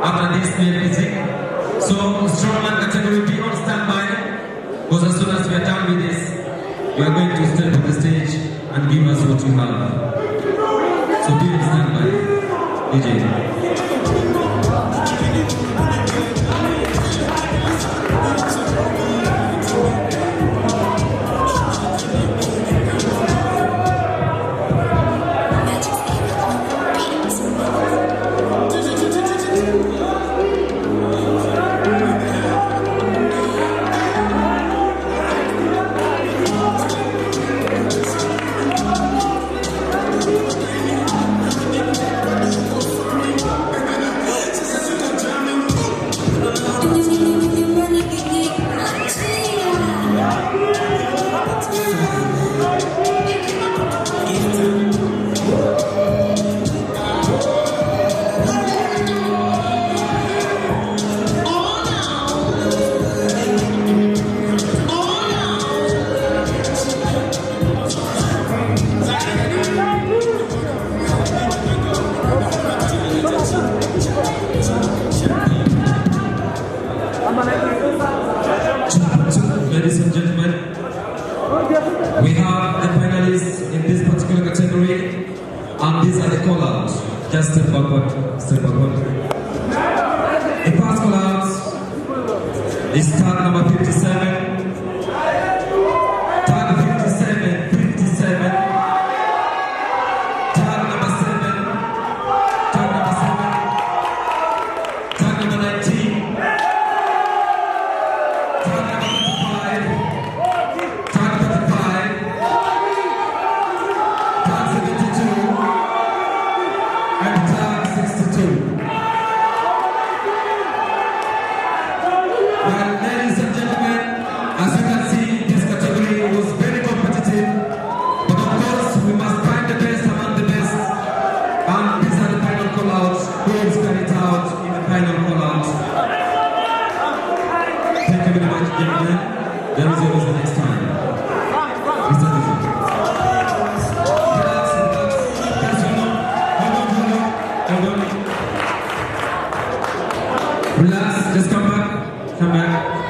after this we are busy. So strongman category, be on standby, because as soon as we are done with this, you are going to step on the stage and give us what you have. So be on standby, DJ. Ladies and gentlemen, we have the finalists in this particular category, and these are the call-outs. Just step backward, step backward. The first call-out is tag number 57. Tag 57, 57. Tag number 7. Tag number 7. Tag number 19. Tag number 35. Tag 35. Tag 72. And tag 62. Well, ladies and gentlemen, as you can see, this category was very competitive. But of course, we must find the best among the best. And these are the final call-outs. Who is carried out in the final call-out? Thank you very much, gentlemen. There is always the next time. Mr. DJ. Relax, relax. Yes, hold on. Relax, just come back. Come back.